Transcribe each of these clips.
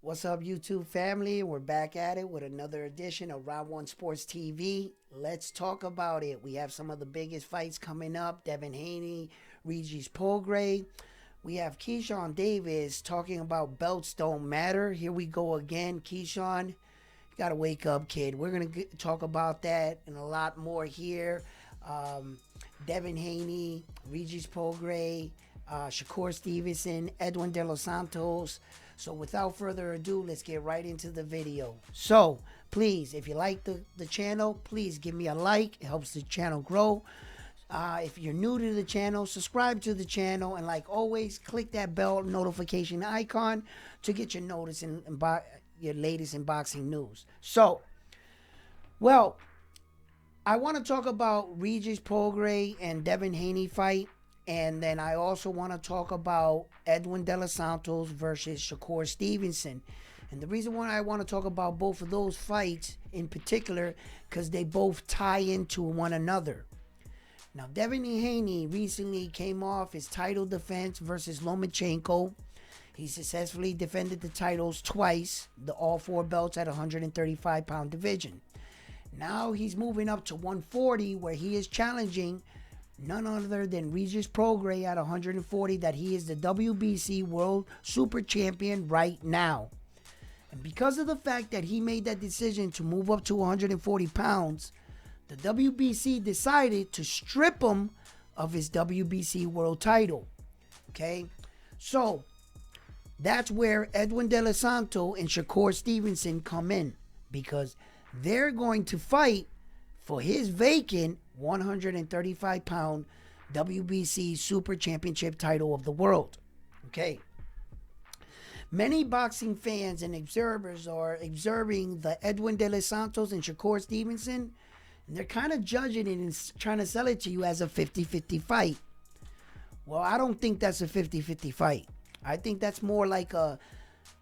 What's up, YouTube family? We're back at it with another edition of Round One Sports TV. Let's talk about it. We have some of the biggest fights coming up. Devin Haney, Regis Prograis. We have Keyshawn Davis talking about belts don't matter. Here we go again. Keyshawn, you gotta wake up, kid. We're gonna talk about that and a lot more here. Devin Haney, Regis Prograis, Shakur Stevenson, Edwin De Los Santos. So without further ado, let's get right into the video. So please, if you like the channel, please give me a like. It helps the channel grow. If you're new to the channel, subscribe to the channel. And like always, click that bell notification icon to get your notice and your latest unboxing news. So, well, I want to talk about Regis Prograis and Devin Haney fight. And then I also want to talk about Edwin De Los Santos versus Shakur Stevenson. And the reason why I want to talk about both of those fights in particular, because they both tie into one another. Now, Devin Haney recently came off his title defense versus Lomachenko. He successfully defended the titles twice, all four belts at 135-pound division. Now he's moving up to 140, where he is challenging none other than Regis Prograis at 140, that he is the WBC World Super Champion right now. And because of the fact that he made that decision to move up to 140 pounds, the WBC decided to strip him of his WBC World title. Okay? So, that's where Edwin De Los Santos and Shakur Stevenson come in, because they're going to fight for his vacant 135-pound WBC Super Championship title of the world. Okay. Many boxing fans and observers are observing the Edwin De Los Santos and Shakur Stevenson, and they're kind of judging it and trying to sell it to you as a 50-50 fight. Well, I don't think that's a 50-50 fight. I think that's more like a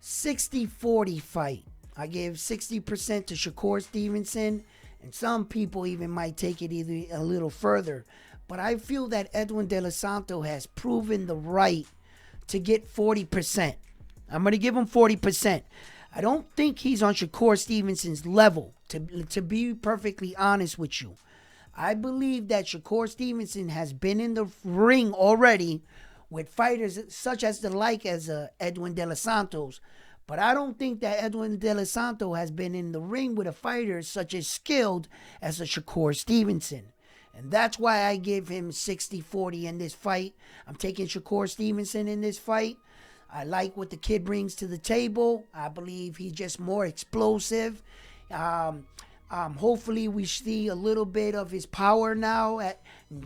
60-40 fight. I give 60% to Shakur Stevenson, and some people even might take it either a little further. But I feel that Edwin De Los Santos has proven the right to get 40%. I'm going to give him 40%. I don't think he's on Shakur Stevenson's level, to be perfectly honest with you. I believe that Shakur Stevenson has been in the ring already with fighters such as Edwin De Los Santos. But I don't think that Edwin De Los Santos has been in the ring with a fighter such as skilled as a Shakur Stevenson. And that's why I give him 60-40 in this fight. I'm taking Shakur Stevenson in this fight. I like what the kid brings to the table. I believe he's just more explosive. Hopefully we see a little bit of his power now,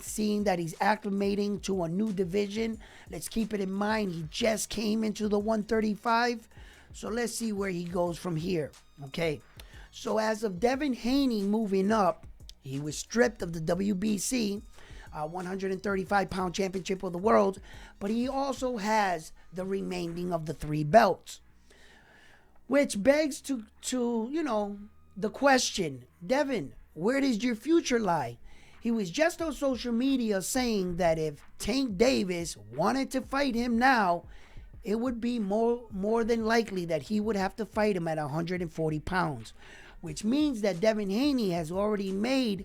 seeing that he's acclimating to a new division. Let's keep it in mind, he just came into the 135. So let's see where he goes from here. Okay. So as of Devin Haney moving up, he was stripped of the WBC 135-pound championship of the world, but he also has the remaining of the three belts, which begs to the question, Devin, where does your future lie? He was just on social media saying that if Tank Davis wanted to fight him now, it would be more than likely that he would have to fight him at 140 pounds, which means that Devin Haney has already made,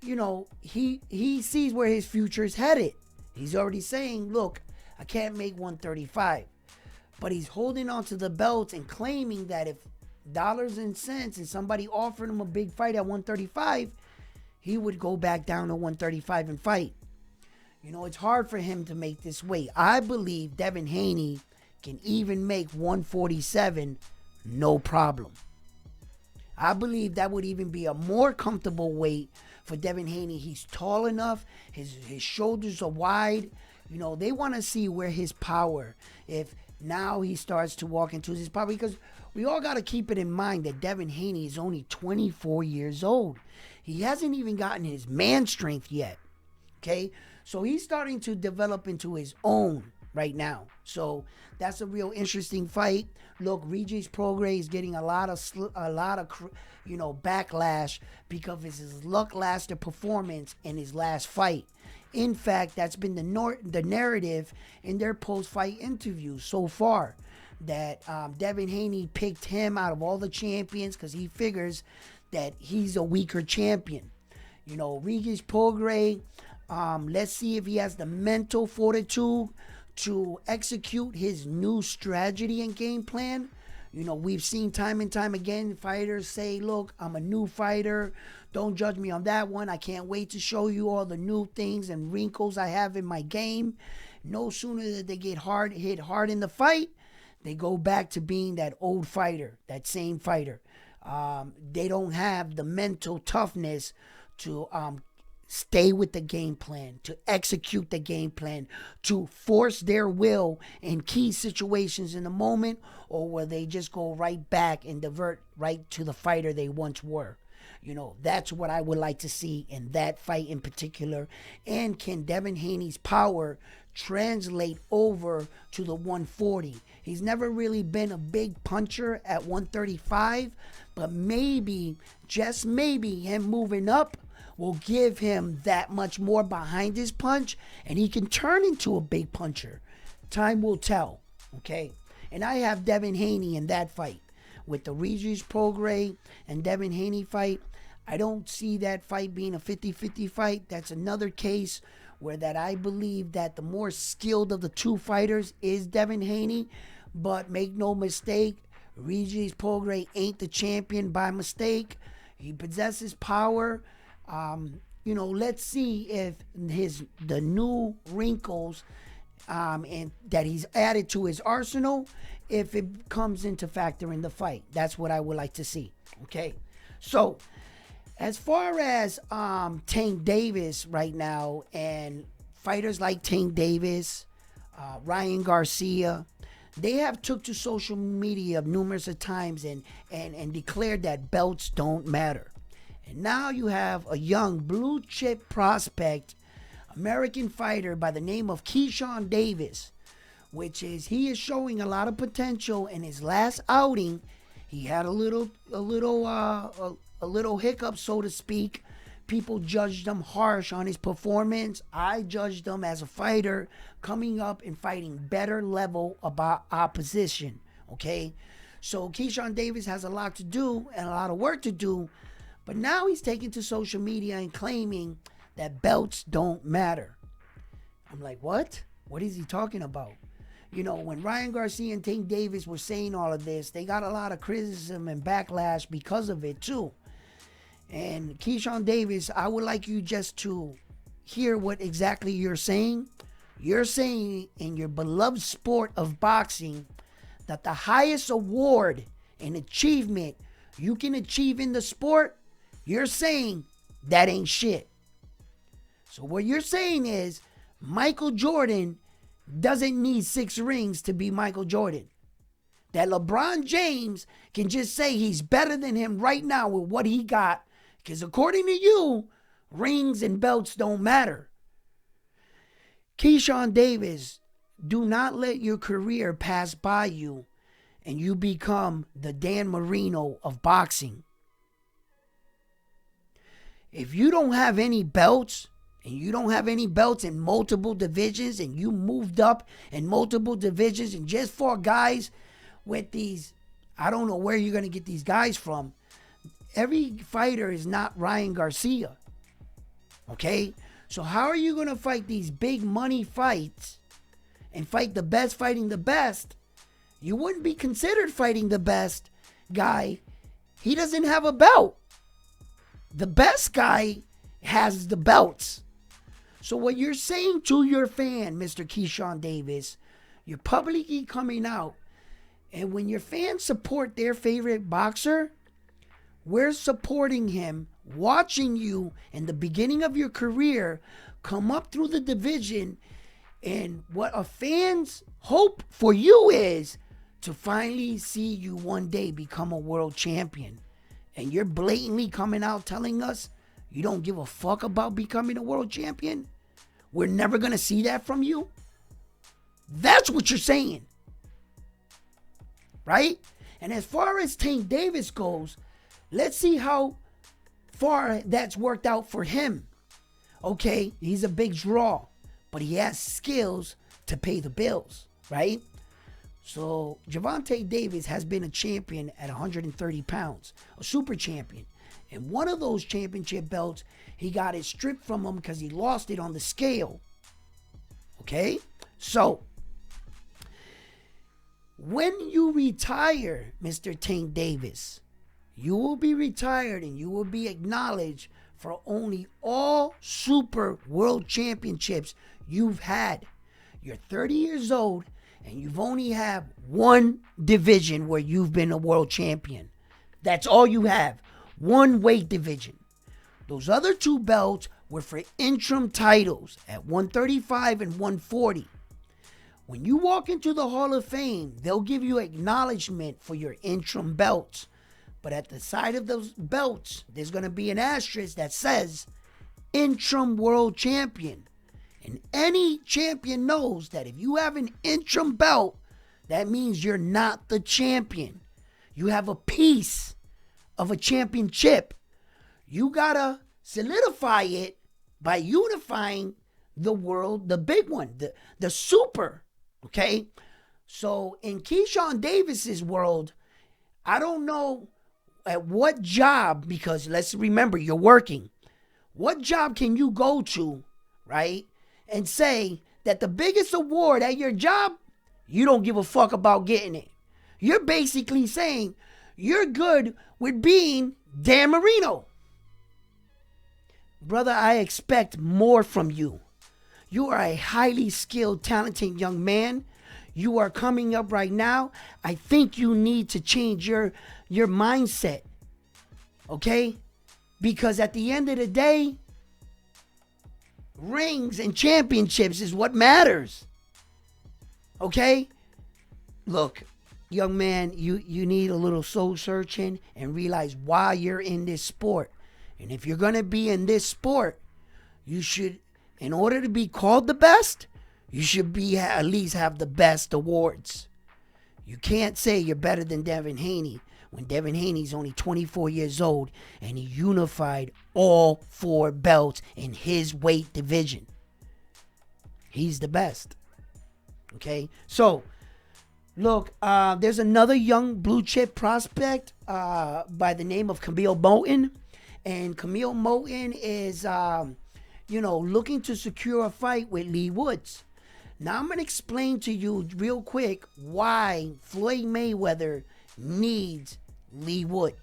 he sees where his future is headed. He's already saying, look, I can't make 135. But he's holding on to the belt and claiming that if dollars and cents and somebody offered him a big fight at 135, he would go back down to 135 and fight. It's hard for him to make this weight. I believe Devin Haney can even make 147 no problem. I believe that would even be a more comfortable weight for Devin Haney. He's tall enough. His shoulders are wide. They want to see where his power, if now he starts to walk into his power, because we all got to keep it in mind that Devin Haney is only 24 years old. He hasn't even gotten his man strength yet. Okay? So he's starting to develop into his own right now. So that's a real interesting fight. Look, Regis Prograis is getting a lot of backlash because of his lackluster performance in his last fight. In fact, that's been the narrative in their post-fight interviews so far. that Devin Haney picked him out of all the champions because he figures that he's a weaker champion. You know, Regis Prograis, let's see if he has the mental fortitude to execute his new strategy and game plan. You know, we've seen time and time again fighters say, look, I'm a new fighter. Don't judge me on that one. I can't wait to show you all the new things and wrinkles I have in my game. No sooner that they get hit hard in the fight, they go back to being that old fighter, that same fighter. They don't have the mental toughness to stay with the game plan, to execute the game plan, to force their will in key situations in the moment, or will they just go right back and divert right to the fighter they once were? You know, that's what I would like to see in that fight in particular. And can Devin Haney's power translate over to the 140? He's never really been a big puncher at 135, but maybe, just maybe, him moving up will give him that much more behind his punch, and he can turn into a big puncher. Time will tell, okay? And I have Devin Haney in that fight. With the Regis Prograis and Devin Haney fight, I don't see that fight being a 50-50 fight. That's another case where that I believe that the more skilled of the two fighters is Devin Haney. But make no mistake, Regis Prograis ain't the champion by mistake. He possesses power. You know, let's see if the new wrinkles and that he's added to his arsenal, if it comes into factor in the fight. That's what I would like to see. Okay, so as far as Tank Davis right now, and fighters like Tank Davis, Ryan Garcia, they have took to social media numerous of times and declared that belts don't matter. And now you have a young blue chip prospect, American fighter by the name of Keyshawn Davis, he is showing a lot of potential. In his last outing, he had a little hiccup, so to speak. People judged him harsh on his performance. I judged him as a fighter coming up and fighting better level about opposition. Okay, so Keyshawn Davis has a lot to do and a lot of work to do. But now he's taking to social media and claiming that belts don't matter. I'm like, what? What is he talking about? You know, when Ryan Garcia and Tank Davis were saying all of this, they got a lot of criticism and backlash because of it too. And Keyshawn Davis, I would like you just to hear what exactly you're saying. You're saying in your beloved sport of boxing that the highest award and achievement you can achieve in the sport, you're saying that ain't shit. So what you're saying is Michael Jordan doesn't need 6 rings to be Michael Jordan. That LeBron James can just say he's better than him right now with what he got, because according to you, rings and belts don't matter. Keyshawn Davis, do not let your career pass by you and you become the Dan Marino of boxing. If you don't have any belts, and you don't have any belts in multiple divisions, and you moved up in multiple divisions and just fought guys with these, I don't know where you're going to get these guys from. Every fighter is not Ryan Garcia. Okay? So how are you going to fight these big money fights and fight the best fighting the best? You wouldn't be considered fighting the best guy. He doesn't have a belt. The best guy has the belts. So what you're saying to your fan, Mr. Keyshawn Davis, you're publicly coming out. And when your fans support their favorite boxer, we're supporting him, watching you in the beginning of your career come up through the division. And what a fan's hope for you is to finally see you one day become a world champion. And you're blatantly coming out telling us you don't give a fuck about becoming a world champion? We're never going to see that from you? That's what you're saying. Right? And as far as Tank Davis goes, let's see how far that's worked out for him. Okay, he's a big draw, but he has skills to pay the bills, right? So Gervonta Davis has been a champion at 130 pounds, a super champion. And one of those championship belts, he got it stripped from him because he lost it on the scale. Okay? So, when you retire, Mr. Tank Davis, you will be retired and you will be acknowledged for only all super world championships you've had. You're 30 years old and you've only had one division where you've been a world champion. That's all you have. One weight division. Those other two belts were for interim titles at 135 and 140. When you walk into the Hall of Fame, they'll give you acknowledgement for your interim belts. But at the side of those belts, there's going to be an asterisk that says interim world champion. And any champion knows that if you have an interim belt, that means you're not the champion. You have a piece of a championship. You got to solidify it by unifying the world, the big one, the super. Okay? So in Keyshawn Davis's world, I don't know at what job, because let's remember, you're working. What job can you go to, right, and say that the biggest award at your job, you don't give a fuck about getting it? You're basically saying you're good with being Dan Marino. Brother, I expect more from you. You are a highly skilled, talented young man. You are coming up right now. I think you need to change your mindset. Okay? Because at the end of the day, rings and championships is what matters. Okay? Look, young man, you need a little soul searching and realize why you're in this sport. And if you're going to be in this sport, you should, in order to be called the best, you should be at least have the best awards. You can't say you're better than Devin Haney when Devin Haney's only 24 years old and he unified all 4 belts in his weight division. He's the best. Okay? So, look, there's another young blue chip prospect by the name of Camille Moten. And Camille Moten is, looking to secure a fight with Lee Woods. Now, I'm going to explain to you real quick why Floyd Mayweather needs Lee Wood.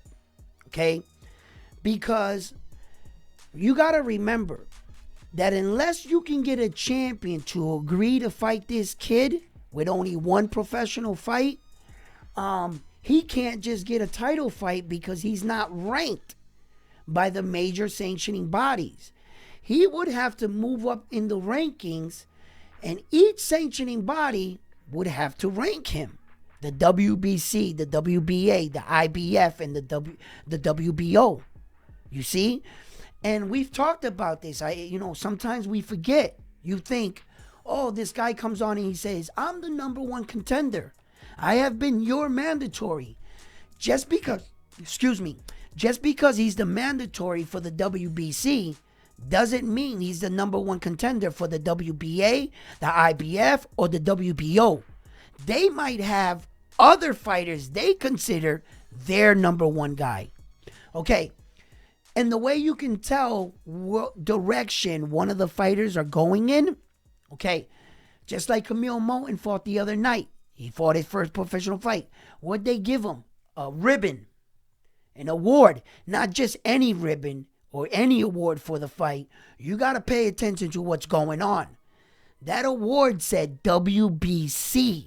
Okay? Because you got to remember that unless you can get a champion to agree to fight this kid with only one professional fight, he can't just get a title fight because he's not ranked by the major sanctioning bodies. He would have to move up in the rankings, and each sanctioning body would have to rank him. The WBC, the WBA, the IBF, and the WBO. You see? And we've talked about this. Sometimes we forget. You think, oh, this guy comes on and he says, I'm the number 1 contender. I have been your mandatory. Just because he's the mandatory for the WBC doesn't mean he's the number 1 contender for the WBA, the IBF, or the WBO. They might have other fighters they consider their number 1 guy. Okay. And the way you can tell what direction one of the fighters are going in, okay, just like Camille Moten fought the other night. He fought his first professional fight. What'd they give him? A ribbon. An award, not just any ribbon or any award for the fight. You got to pay attention to what's going on. That award said WBC.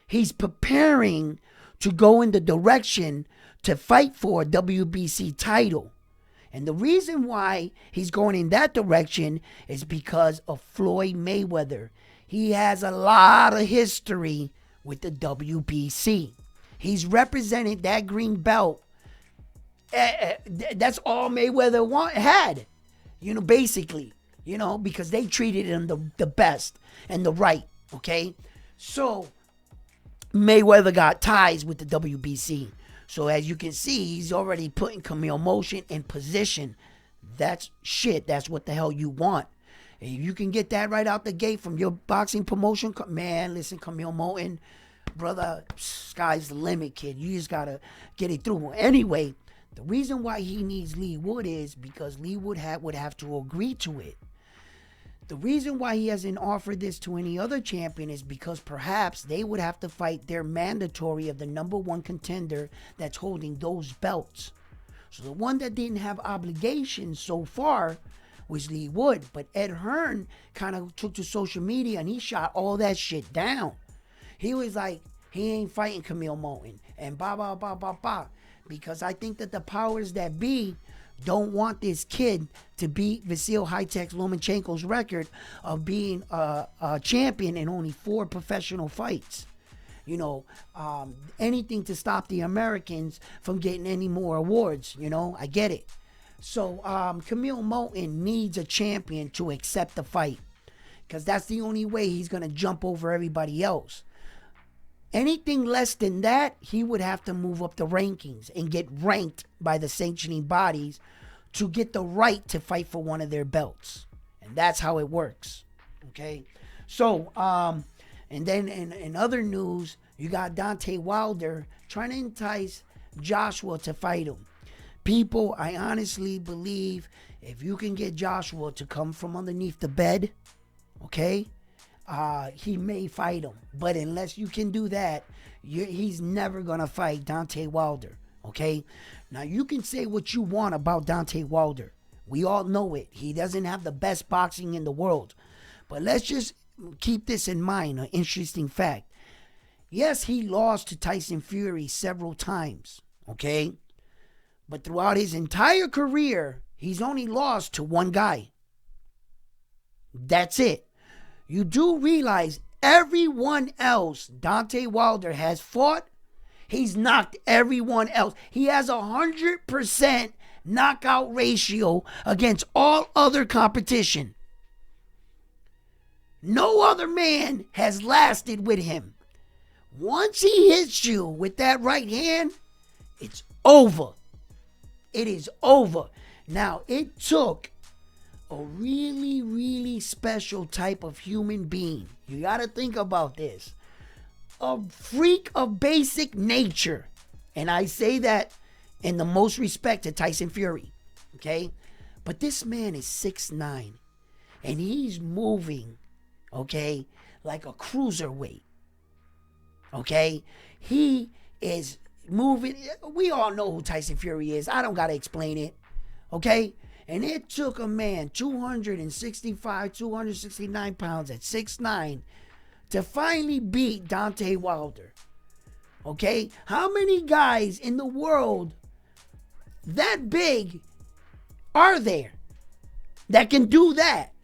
He's preparing to go in the direction to fight for a WBC title. And the reason why he's going in that direction is because of Floyd Mayweather. He has a lot of history with the WBC. He's represented that green belt. That's all Mayweather had, basically, because they treated him the best and the right, okay? So Mayweather got ties with the WBC. So as you can see, he's already putting Camille Moten in position. That's shit. That's what the hell you want. And if you can get that right out the gate from your boxing promotion, man, listen, Camille Moten, brother, sky's the limit, kid. You just gotta get it through. Anyway, the reason why he needs Lee Wood is because Lee Wood would have to agree to it. The reason why he hasn't offered this to any other champion is because perhaps they would have to fight their mandatory of the number one contender that's holding those belts. So the one that didn't have obligations so far was Lee Wood. But Ed Hearn kind of took to social media and he shot all that shit down. He was like, he ain't fighting Camille Moulton and blah, blah, blah, blah, blah. Because I think that the powers that be don't want this kid to beat Vasil High-Tech Lomachenko's record of being a champion in only 4 professional fights. You know, anything to stop the Americans from getting any more awards. You know, I get it. So Camille Moulton needs a champion to accept the fight, because that's the only way he's going to jump over everybody else. Anything less than that, he would have to move up the rankings and get ranked by the sanctioning bodies to get the right to fight for one of their belts. And that's how it works. Okay? So, and then in other news, you got Deontay Wilder trying to entice Joshua to fight him. People, I honestly believe if you can get Joshua to come from underneath the bed, okay, he may fight him. But unless you can do that, he's never going to fight Deontay Wilder. Okay? Now, you can say what you want about Deontay Wilder. We all know it. He doesn't have the best boxing in the world. But let's just keep this in mind, an interesting fact. Yes, he lost to Tyson Fury several times. Okay? But throughout his entire career, he's only lost to one guy. That's it. You do realize everyone else Deontay Wilder has fought, he's knocked everyone else. He has 100% knockout ratio against all other competition. No other man has lasted with him. Once he hits you with that right hand, it's over. It is over. Now, it took a really, really special type of human being. You got to think about this. A freak of basic nature. And I say that in the most respect to Tyson Fury. Okay? But this man is 6'9". And he's moving, okay, like a cruiserweight. Okay? He is moving. We all know who Tyson Fury is. I don't got to explain it. Okay? And it took a man 265, 269 pounds at 6'9" to finally beat Deontay Wilder. Okay? How many guys in the world that big are there that can do that?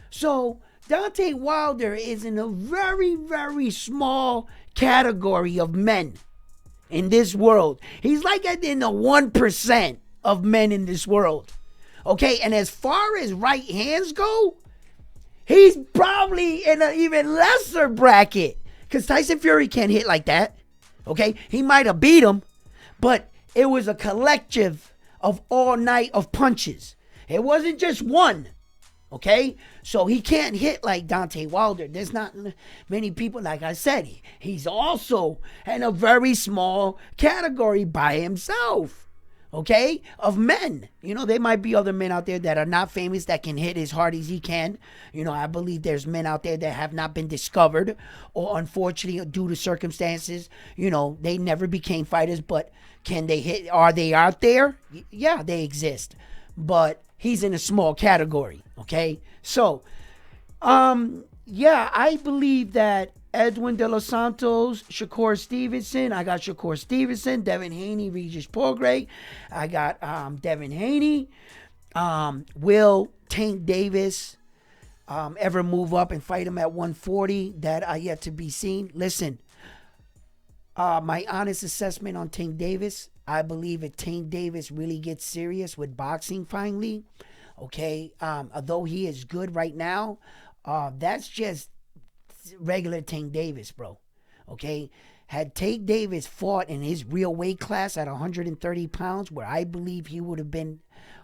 So Deontay Wilder is in a very, very small category of men in this world. He's like in the 1% of men in this world. Okay, and as far as right hands go, he's probably in an even lesser bracket, because Tyson Fury can't hit like that. Okay, he might have beat him, but it was a collective of all night of punches. It wasn't just one. Okay, so he can't hit like Deontay Wilder. There's not many people, like I said, he's also in a very small category by himself. Okay, of men. You know, there might be other men out there that are not famous that can hit as hard as he can. You know, I believe there's men out there that have not been discovered, or unfortunately due to circumstances, you know, they never became fighters. But can they hit? Are they out there? Yeah, they exist. But he's in a small category. Okay, so yeah, I believe that Edwin De Los Santos, Shakur Stevenson. I got Shakur Stevenson, Devin Haney, Regis Prograis. I got Devin Haney. Will Tank Davis ever move up and fight him at 140? That are yet to be seen. Listen, my honest assessment on Tank Davis, I believe if Tank Davis really gets serious with boxing finally, okay, although he is good right now, that's just regular Tank Davis, bro. Okay, had Tank Davis fought in his real weight class at 130 pounds, where I believe he would have been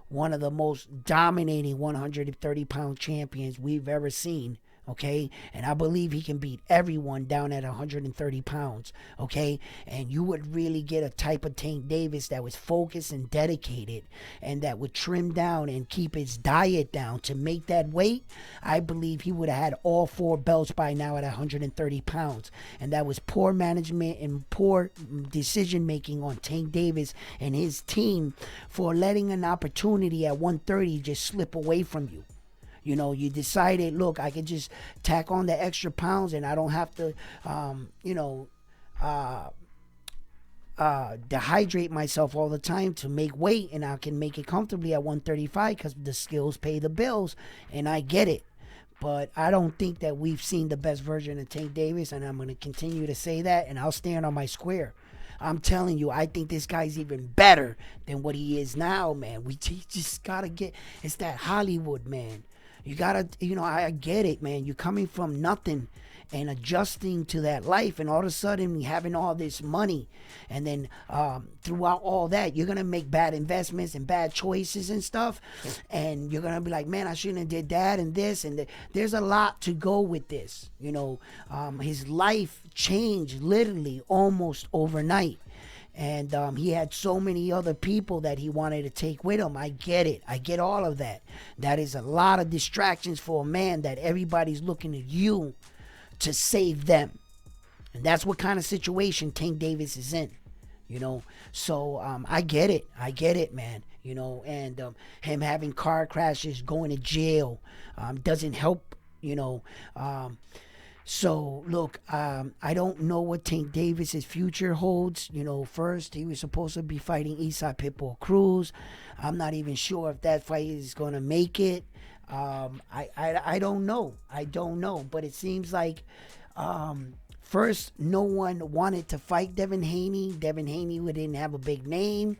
one of the most dominating 130 pound champions we've ever seen, Okay, and I believe he can beat everyone down at 130 pounds. Okay, and you would really get a type of Tank Davis that was focused and dedicated, and that would trim down and keep his diet down to make that weight. I believe he would have had all 4 belts by now at 130 pounds, and that was poor management and poor decision making on Tank Davis and his team for letting an opportunity at 130 just slip away from you. You know, you decided, look, I can just tack on the extra pounds and I don't have to, dehydrate myself all the time to make weight, and I can make it comfortably at 135 because the skills pay the bills, and I get it. But I don't think that we've seen the best version of Tank Davis, and I'm going to continue to say that, and I'll stand on my square. I'm telling you, I think this guy's even better than what he is now, man. We just got to get, it's that Hollywood, man. You gotta, I get it, man. You're coming from nothing and adjusting to that life, and all of a sudden having all this money, and then throughout all that, you're gonna make bad investments and bad choices and stuff, and you're gonna be like, man, I shouldn't have did that and this, and there's a lot to go with this. His life changed literally almost overnight. And he had so many other people that he wanted to take with him. I get it. I get all of that. That is a lot of distractions for a man that everybody's looking at you to save them. And that's what kind of situation Tank Davis is in. So I get it, man. And him having car crashes, going to jail, doesn't help. So, look, I don't know what Tank Davis's future holds. First, he was supposed to be fighting Eastside Pitbull Cruz. I'm not even sure if that fight is going to make it. I don't know. I don't know. But it seems like, first, no one wanted to fight Devin Haney. Devin Haney didn't have a big name.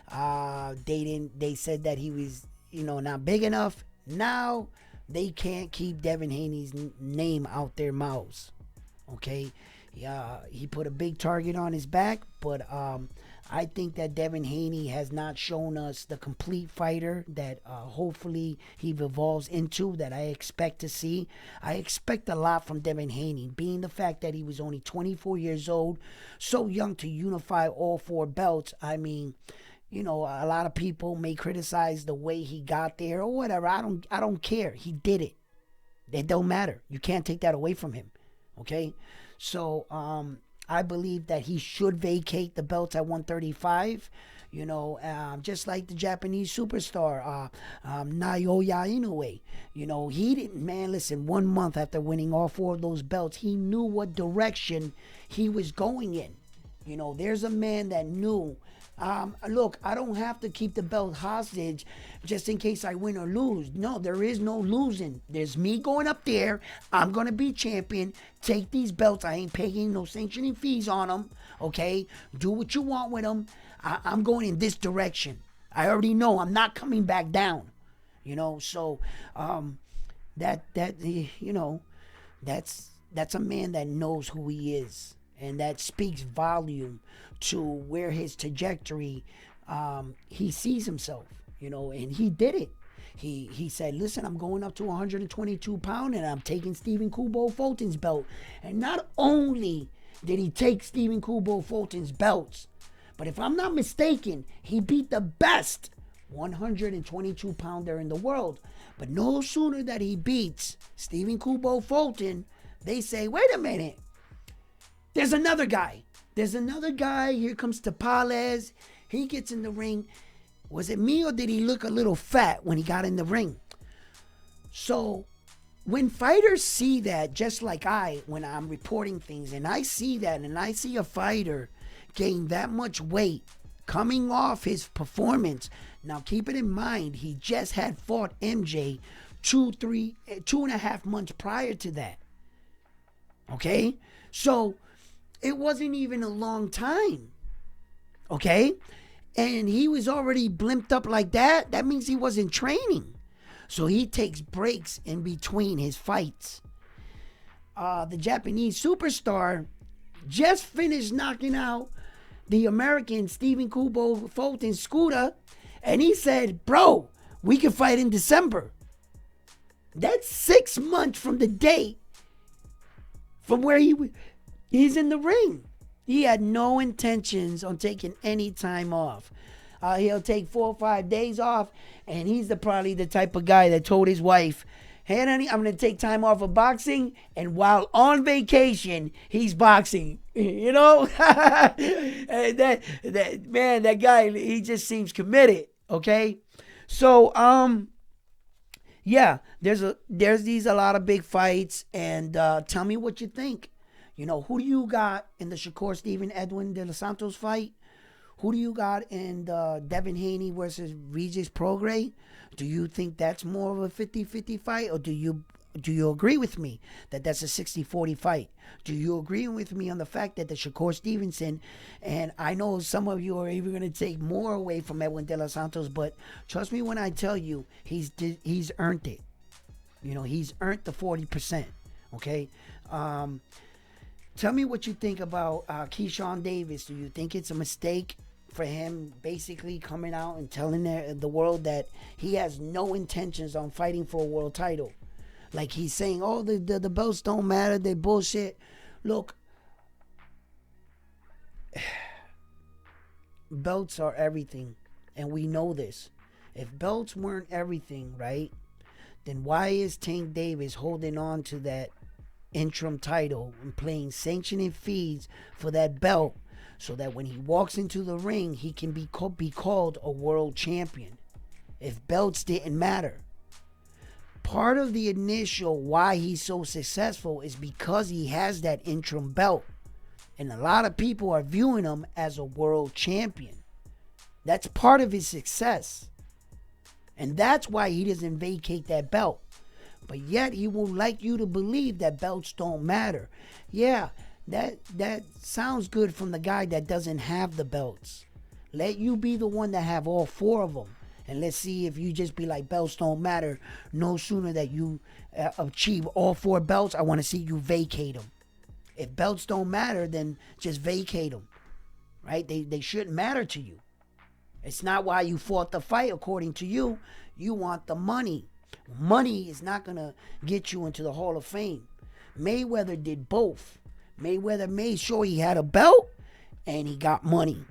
They said that he was, not big enough. Now, they can't keep Devin Haney's name out their mouths. Okay? He put a big target on his back, but I think that Devin Haney has not shown us the complete fighter that hopefully he evolves into, that I expect to see. I expect a lot from Devin Haney, being the fact that he was only 24 years old, so young to unify all 4 belts. I mean, a lot of people may criticize the way he got there or whatever. I don't care. He did it. It don't matter. You can't take that away from him. Okay? So, I believe that he should vacate the belts at 135. Just like the Japanese superstar, Naoya Inoue. He didn't, man, listen, 1 month after winning all 4 of those belts, he knew what direction he was going in. There's a man that knew, look, I don't have to keep the belt hostage just in case I win or lose. No, there is no losing. There's me going up there. I'm going to be champion. Take these belts. I ain't paying no sanctioning fees on them. Okay? Do what you want with them. I'm going in this direction. I already know I'm not coming back down. So that's a man that knows who he is. And that speaks volume to where his trajectory, he sees himself, and he did it. He said, listen, I'm going up to 122 pounds and I'm taking Stephen Kubo Fulton's belt. And not only did he take Stephen Kubo Fulton's belts, but if I'm not mistaken, he beat the best 122 pounder in the world. But no sooner that he beats Stephen Kubo Fulton, they say, wait a minute. There's another guy. Here comes Tapales. He gets in the ring. Was it me or did he look a little fat when he got in the ring? So when fighters see that, just like when I'm reporting things, and I see that, and I see a fighter gain that much weight coming off his performance. Now keep it in mind, he just had fought MJ 2.5 months prior to that. Okay? So it wasn't even a long time. Okay? And he was already blimped up like that. That means he wasn't training. So he takes breaks in between his fights. The Japanese superstar just finished knocking out the American Stephen Kubo Fulton Scooter. And he said, bro, we can fight in December. That's 6 months from the date from where he's in the ring. He had no intentions on taking any time off. He'll take 4 or 5 days off, and he's probably the type of guy that told his wife, "Hey, honey, I'm going to take time off of boxing," and while on vacation, he's boxing. You know? And that guy, he just seems committed, okay? So, yeah, there's these a lot of big fights, and tell me what you think. You know, who do you got in the Shakur Steven Edwin De Los Santos fight? Who do you got in the Devin Haney versus Regis Prograis? Do you think that's more of a 50-50 fight, or do you agree with me that that's a 60-40 fight? Do you agree with me on the fact that the Shakur Stevenson, and I know some of you are even going to take more away from Edwin De Los Santos, but trust me when I tell you, he's earned it. You know, he's earned the 40%. Okay. Tell me what you think about Keyshawn Davis. Do you think it's a mistake for him basically coming out and telling the world that he has no intentions on fighting for a world title? Like he's saying, oh, the belts don't matter, they bullshit. Look, belts are everything, and we know this. If belts weren't everything, right, then why is Tank Davis holding on to that interim title and paying sanctioning fees for that belt so that when he walks into the ring, he can be called a world champion? If belts didn't matter. Part of the initial why he's so successful is because he has that interim belt. And a lot of people are viewing him as a world champion. That's part of his success. And that's why he doesn't vacate that belt. But yet he will like you to believe that belts don't matter. Yeah, that sounds good from the guy that doesn't have the belts. Let you be the one that have all 4 of them. And let's see if you just be like, belts don't matter. No sooner that you achieve all 4 belts, I want to see you vacate them. If belts don't matter, then just vacate them. Right? They shouldn't matter to you. It's not why you fought the fight, according to you. You want the money. Money is not going to get you into the Hall of Fame. Mayweather did both. Mayweather made sure he had a belt and he got money.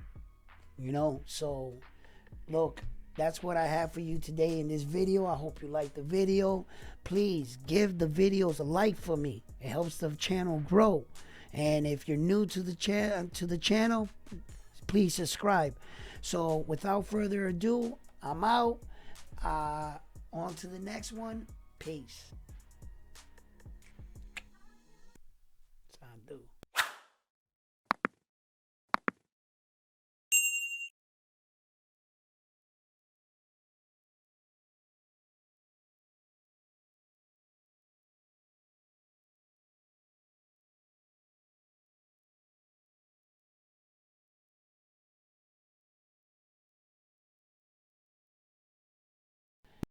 You know, so look, that's what I have for you today in this video. I hope you like the video. Please give the videos a like for me. It helps the channel grow. And if you're new to the channel, please subscribe. So without further ado, I'm out. On to the next one. Peace. That's how I do.